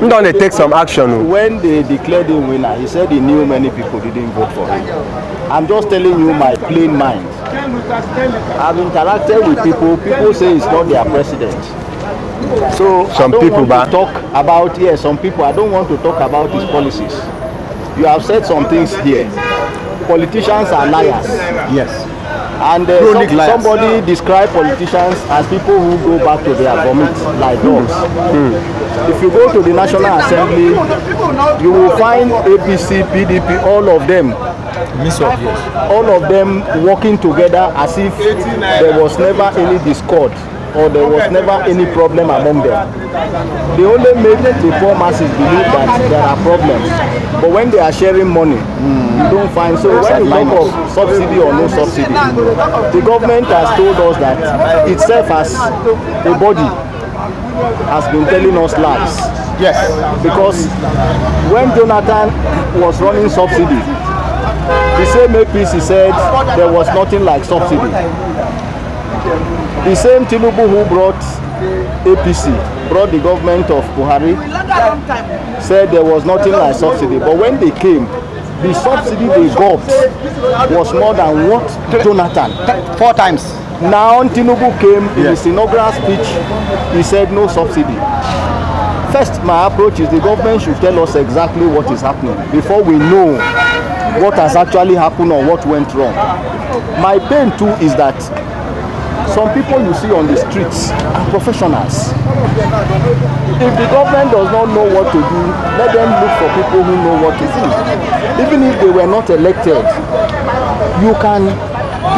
Don't they take some action? When they declared him winner, he said he knew many people didn't vote for him. I'm just telling you my plain mind. I've interacted with people. People say he's not their president. So some people talk about some people. I don't want to talk about his policies. You have said some things here. Politicians are liars. Yes. And somebody described politicians as people who go back to their vomit like dogs. If you go to the National Assembly, you will find APC, PDP, all of them. All of them working together as if there was never any discord or there was never any problem among them. They only make the poor masses believe that there are problems. But when they are sharing money, you don't find. So when you talk of subsidy or no subsidy, the government has told us that itself as a body has been telling us lies. Yes. Because when Jonathan was running subsidy, the same APC said there was nothing like subsidy. The same Tinubu who brought APC, brought the government of Buhari, said there was nothing like subsidy. But when they came, the subsidy they got was more than what Jonathan. 4 times. Now Tinubu came in his inaugural speech, he said no subsidy. First, my approach is the government should tell us exactly what is happening before we know what has actually happened or what went wrong. My pain too is that some people you see on the streets are professionals. If the government does not know what to do, let them look for people who know what to do. Even if they were not elected, you can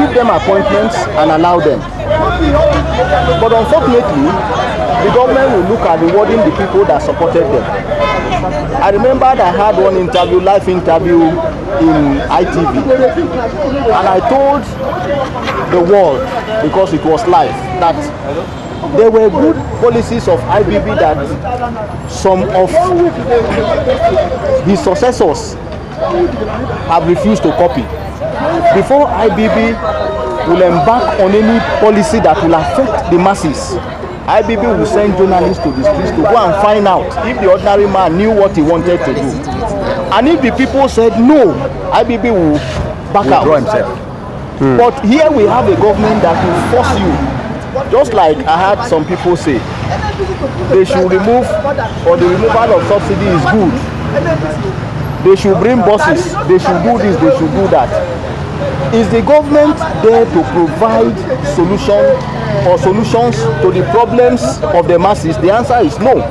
give them appointments and allow them. But unfortunately, the government will look at rewarding the people that supported them. I remember I had one interview, live interview in ITV, and I told the world, because it was live, that there were good policies of IBB that some of his successors have refused to copy. Before IBB will embark on any policy that will affect the masses, IBB will send journalists to the streets to go and find out if the ordinary man knew what he wanted to do. And if the people said no, IBB will back out. Withdraw himself. But here we have a government that will force you. Just like I had some people say, they should remove, or the removal of subsidy is good. They should bring buses, they should do this, they should do that. Is the government there to provide solutions to the problems of the masses? The answer is no.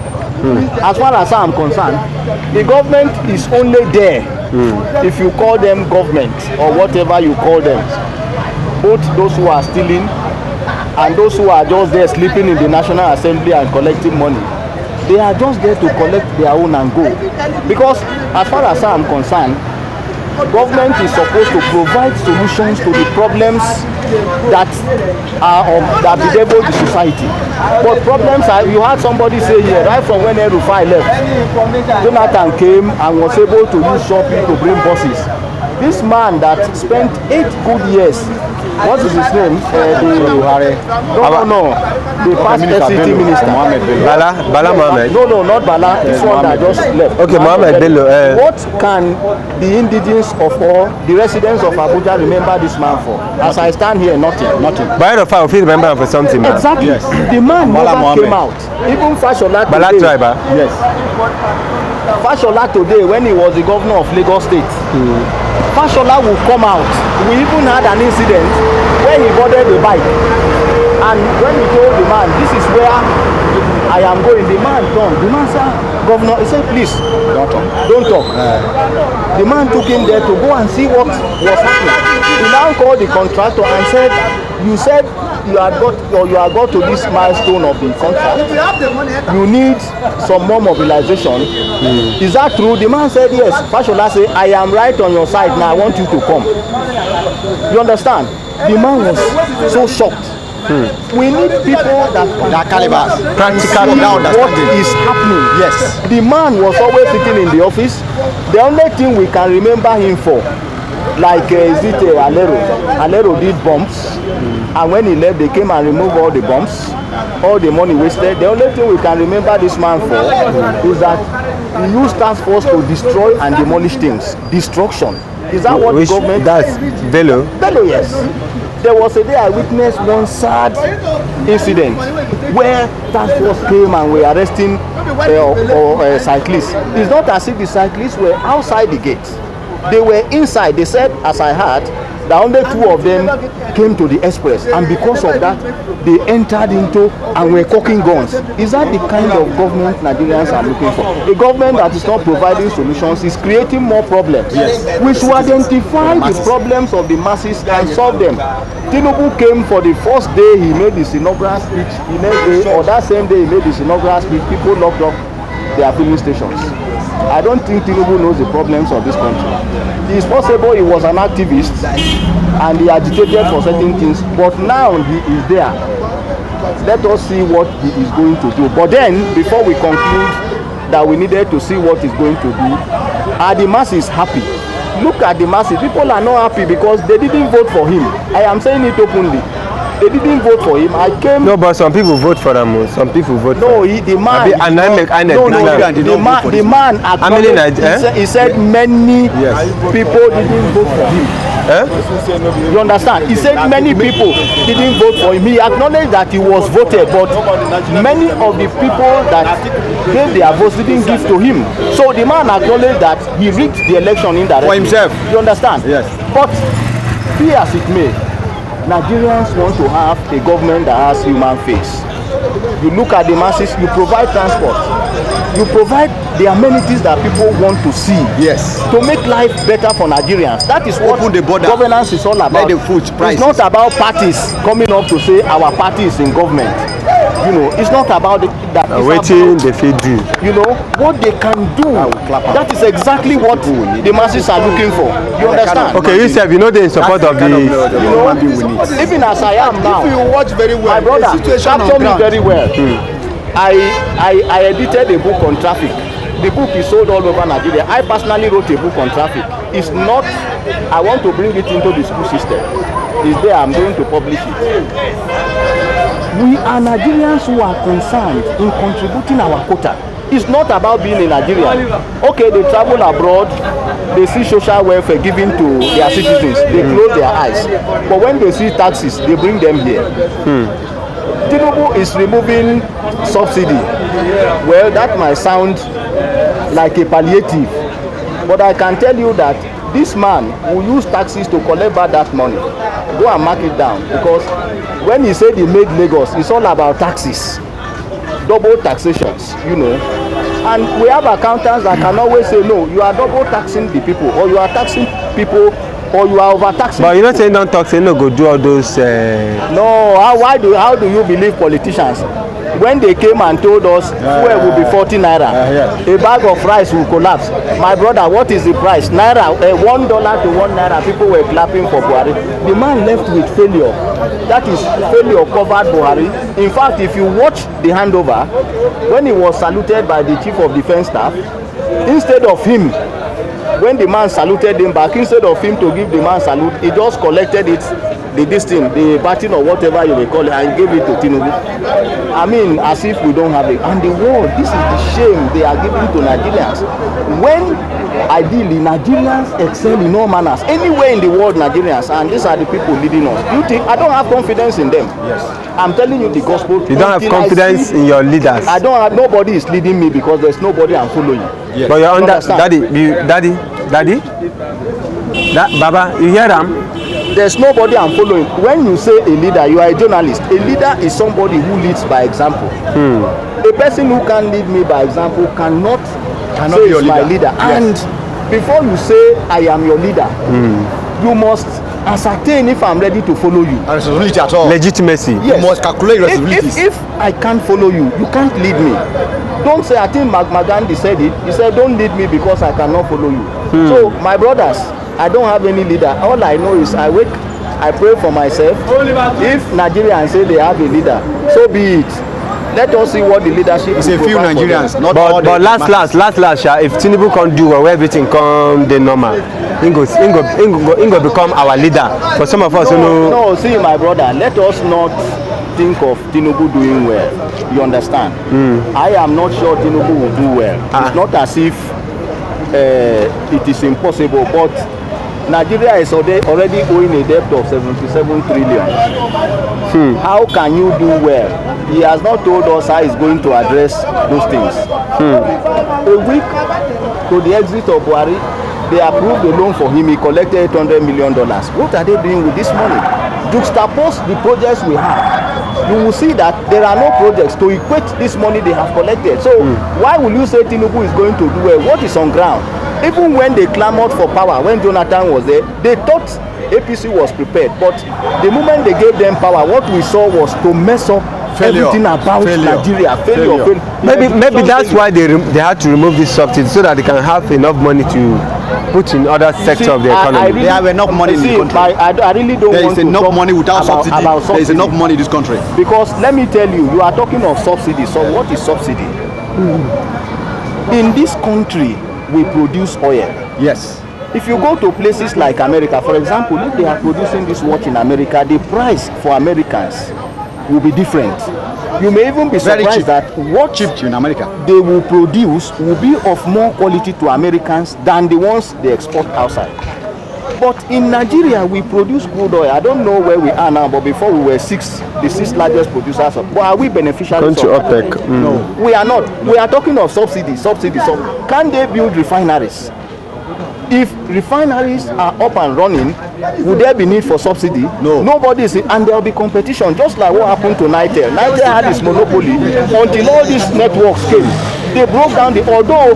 As far as I am concerned, the government is only there if you call them government or whatever you call them. Both those who are stealing and those who are just there sleeping in the National Assembly and collecting money, they are just there to collect their own and go. Because as far as I am concerned, government is supposed to provide solutions to the problems that bedevil the society. But problems are, you had somebody say here, right from when Rufai left, Jonathan came and was able to use shopping to bring buses. This man that spent 8 good years, what is his name? No. The past FCT minister. Bala Mohammed. No, not Bala. This one that just left. Okay, Mohammed Bello. What can the indigenous of all the residents of Abuja remember this man for? As I stand here, nothing. By the far, we remember him for something. Exactly. Yes. The man never came out. Even Fashola today. Bala tribe. Yes. Fashola today, when he was the governor of Lagos State, Fashola will come out. We even had an incident where he boarded a bike, and when he told the man, "This is where I am going," the man turned. The man said, "Governor," he said, "Please, don't talk." The man took him there to go and see what was happening. He now called the contractor and said, "You said you are got to this milestone of the contract. You need some more mobilization. Is that true?" The man said, "Yes." Fashola said, "I am right on your side now. I want you to come." You understand? The man was so shocked. We need people that calibers, practically now what is happening. Yes. The man was always sitting in the office. The only thing we can remember him for Like is it Alero? Alero did bombs, and when he left, they came and removed all the bombs, all the money wasted. The only thing we can remember this man for is that he used task force to destroy and demolish things. Destruction. Is that what the government? That's Bello. Bello, yes. There was a day I witnessed one sad incident where task force came and were arresting cyclists. It's not as if the cyclists were outside the gate. They were inside. They said, as I heard, that only 2 of them came to the express, and because of that, they entered into and were cocking guns. Is that the kind of government Nigerians are looking for? A government that is not providing solutions is creating more problems. Yes. We should identify the problems of the masses and solve them. Tinubu came for the first day he made his inaugural speech. Or that same day he made his inaugural speech, people locked up their filling stations. I don't think Tinubu knows the problems of this country. It is possible he was an activist and he agitated for certain things, but now he is there. Let us see what he is going to do. But then, before we conclude that we needed to see what he's going to do, are the masses happy? Look at the masses. People are not happy because they didn't vote for him. I am saying it openly. They didn't vote for him. I came. No, but some people vote for him. Some people vote for him. The man. The man. He said many people didn't vote for him. You understand? He said many people didn't vote for him. He acknowledged that he was voted, but many of the people that gave their votes didn't give to him. So the man acknowledged that he rigged the election indirectly. For himself. You understand? Yes. But be as it may, Nigerians want to have a government that has human face. You look at the masses, you provide transport, you provide the amenities that people want to see. Yes. To make life better for Nigerians. That is what the border. Governance is all about. Let the food prices. It's not about parties coming up to say our party is in government. You know, it's not about that. Waiting, they feel do. You know, what they can do. That is exactly what the masses are looking for. You understand? Okay, you said you know they're in support of the. You know, even as I am now. If you watch very well, my brother, capture me very well. I edited a book on traffic. The book is sold all over Nigeria. I personally wrote a book on traffic. It's not, I want to bring it into the school system. It's there, I'm going to publish it. We are Nigerians who are concerned in contributing our quota. It's not about being a Nigerian. Okay, they travel abroad, they see social welfare given to their citizens, they close their eyes. But when they see taxes, they bring them here. Tinubu is removing subsidy. Well, that might sound like a palliative, but I can tell you that this man will use taxes to collect back that money. Go and mark it down, because when he said he made Lagos, it's all about taxes, double taxations, you know. And we have accountants that can always say, no, you are double taxing the people, or you are taxing people, or you are overtaxing. But you're not saying don't talk, saying no, go do all those. No, how do you believe politicians? When they came and told us fuel will be 40 naira, a bag of rice will collapse. My brother, what is the price? Naira, $1 to 1 naira. People were clapping for Buhari. The man left with failure. That is failure covered Buhari. In fact, if you watch the handover, when he was saluted by the chief of defense staff, instead of him, when the man saluted him back, instead of him to give the man salute, he just collected it, the baton or whatever you may call it, and gave it to Tinubu. I mean, as if we don't have it. And the world, this is the shame they are giving to Nigerians. When ideally Nigerians excel in all manners, anywhere in the world Nigerians, and these are the people leading us. You think I don't have confidence in them? Yes. I'm telling you the gospel. You don't have confidence in your leaders. I don't have, nobody is leading me because there's nobody I'm following. Yes. But you're under, daddy, Baba, you hear them? There's nobody I'm following. When you say a leader, you are a journalist. A leader is somebody who leads by example. A person who can lead me by example cannot say is my leader. Yes. And before you say I am your leader, you must ascertain if I'm ready to follow you. And responsibility at all. Legitimacy. Yes. You must calculate responsibilities. If I can't follow you, you can't lead me. Don't say, I think Magandi said it. He said, don't lead me because I cannot follow you. So, my brothers, I don't have any leader. All I know is I wake, I pray for myself. If Nigerians say they have a leader, so be it. Let us see what the leadership. It's a few Nigerians, not all. But last, if Tinubu can't do well, everything come the normal. He go become our leader. For some of us, no, see, my brother, let us not think of Tinubu doing well. You understand? I am not sure Tinubu will do well. It's not as if it is impossible, but Nigeria is already owing a debt of 77 trillion. How can you do well? He has not told us how he's going to address those things. A week to the exit of Buhari, they approved a loan for him. He collected $800 million. What are they doing with this money? Juxtapose the projects we have. You will see that there are no projects to equate this money they have collected. So why will you say Tinubu is going to do well? What is on ground? Even when they clamored for power, when Jonathan was there, they thought APC was prepared. But the moment they gave them power, what we saw was to mess up everything about Nigeria. Failure. Maybe that's why they had to remove this subsidy, so that they can have enough money to put in other sectors of the economy. They have enough money in the country. I really don't want to enough talk money without subsidy. About subsidy. There is enough money in this country. Because let me tell you, you are talking of subsidy. So what is subsidy? In this country, we produce oil. Yes. If you go to places like America, for example, if they are producing this watch in America, the price for Americans will be different. You may even be surprised that what cheap in America they will produce will be of more quality to Americans than the ones they export outside. But in Nigeria, we produce crude oil. I don't know where we are now, but before we were the sixth largest producers of. But are we beneficiaries of OPEC? No, we are not. We are talking of subsidies. So can they build refineries? If refineries are up and running, would there be need for subsidy? No. Nobody is, and there will be competition, just like what happened to Nitel. Nitel had its monopoly until all these networks came. They broke down although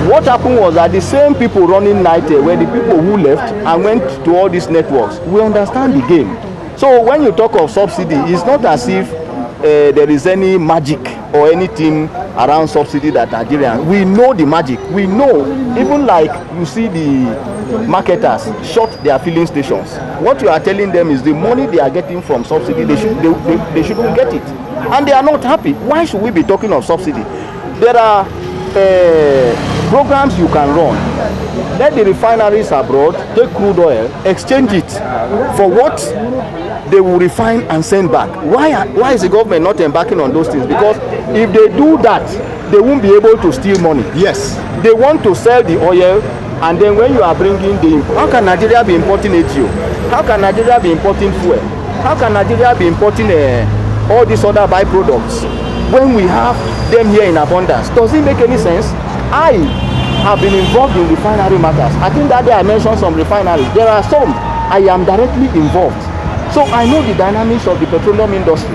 what happened was that the same people running Nitel were the people who left and went to all these networks. We understand the game. So when you talk of subsidy, it's not as if there is any magic or anything around subsidy that Nigerians. We know the magic. We know, even like you see the marketers shut their filling stations. What you are telling them is the money they are getting from subsidy, they shouldn't get it. And they are not happy. Why should we be talking of subsidy? There are programs you can run. Let the refineries abroad take crude oil, exchange it for what they will refine and send back. Why is the government not embarking on those things? Because if they do that, they won't be able to steal money. Yes. They want to sell the oil, and then when you are bringing how can Nigeria be importing ATO? How can Nigeria be importing fuel? How can Nigeria be importing all these other byproducts when we have them here in abundance? Does it make any sense? I have been involved in refinery matters. I think that day I mentioned some refineries. There are some I am directly involved. So I know the dynamics of the petroleum industry.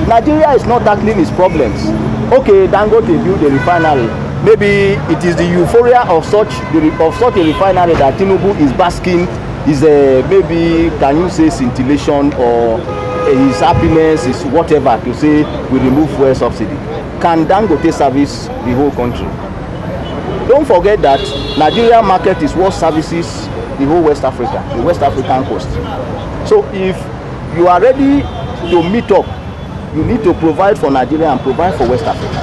Nigeria is not tackling its problems. Okay, Dangote built a refinery. Maybe it is the euphoria of such a refinery that Tinubu is basking. Is maybe, can you say, scintillation, or his happiness is whatever to say we remove fuel subsidy. Can Dangote service the whole country? Don't forget that Nigeria market is what services the whole West Africa, the West African coast. So if you are ready to meet up, you need to provide for Nigeria and provide for West Africa.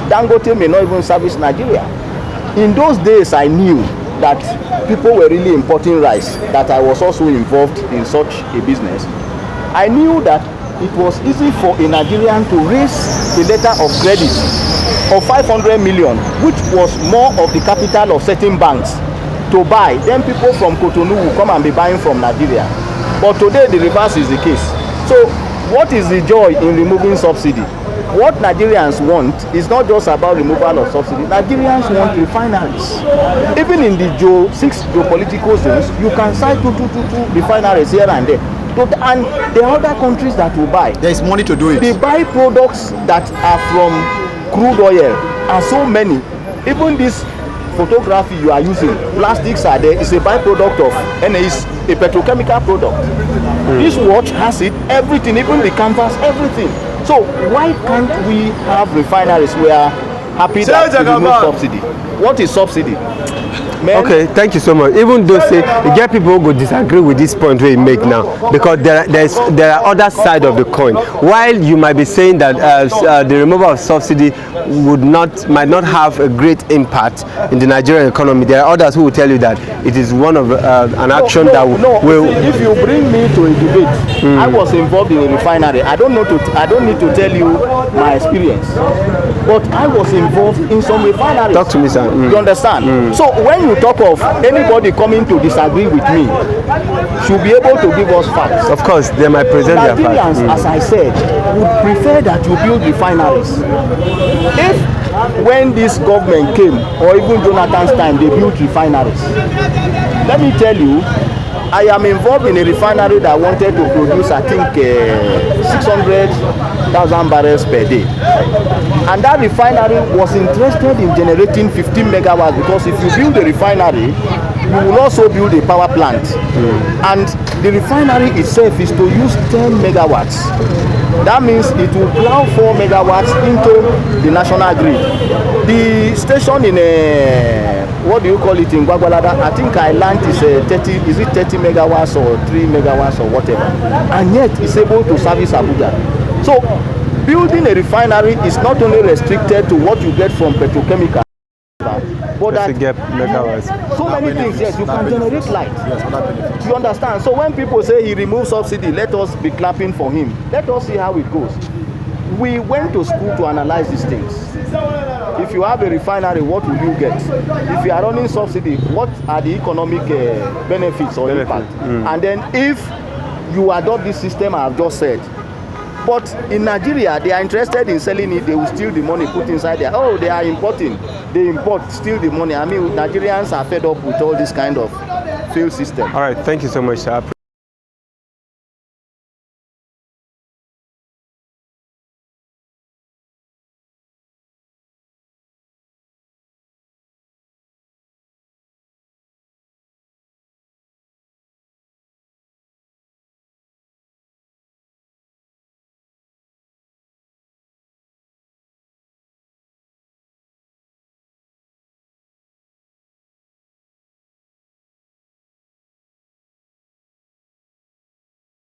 Dangote may not even service Nigeria. In those days, I knew that people were really importing rice, that I was also involved in such a business. I knew that it was easy for a Nigerian to raise a letter of credit of 500 million, which was more of the capital of certain banks, to buy. Then people from Cotonou will come and be buying from Nigeria. But today the reverse is the case. So what is the joy in removing subsidy? What Nigerians want is not just about removal of subsidy. Nigerians want refineries. Even in the 6 geopolitical zones, you can cite 2 refineries here and there. And there are other countries that will buy. There is money to do it. The byproducts that are from crude oil are so many. Even this photography you are using, plastics are there, is a byproduct of, and it's a petrochemical product. This watch has it, everything, even the canvas, everything. So why can't we have refineries? We are happy that we remove subsidy. What is subsidy? Okay, thank you so much. Even though say you get people who go disagree with this point where you make now, because there are other side of the coin. While you might be saying that the removal of subsidy might not have a great impact in the Nigerian economy, there are others who will tell you that it is one of an action that will. If you bring me to a debate, I was involved in a refinery. I don't need to tell you my experience, but I was involved in some refineries. Talk to me, sir. You understand? So when you talk of anybody coming to disagree with me, should be able to give us facts. Of course, they might present their facts. Nigerians, as I said, would prefer that you build refineries. If when this government came, or even Jonathan's time, they built refineries, let me tell you, I am involved in a refinery that wanted to produce, I think, 600,000 barrels per day. And that refinery was interested in generating 15 megawatts, because if you build a refinery, you will also build a power plant. And the refinery itself is to use 10 megawatts. That means it will plow 4 megawatts into the national grid. The station in what do you call it in Gwagwalada? I think I learned is 30 megawatts or 3 megawatts or whatever. And yet it's able to service Abuja. So building a refinery is not only restricted to what you get from petrochemical, but that so many things. Yes, you can generate light. Yes, you understand? So when people say he removes subsidy, let us be clapping for him. Let us see how it goes. We went to school to analyze these things. If you have a refinery, what will you get? If you are running subsidy, what are the economic benefits or impact? And then if you adopt this system I have just said, but in Nigeria, they are interested in selling it. They will steal the money, put inside there. Oh, they are importing. They import, steal the money. I mean, Nigerians are fed up with all this kind of failed system. All right, thank you so much, sir.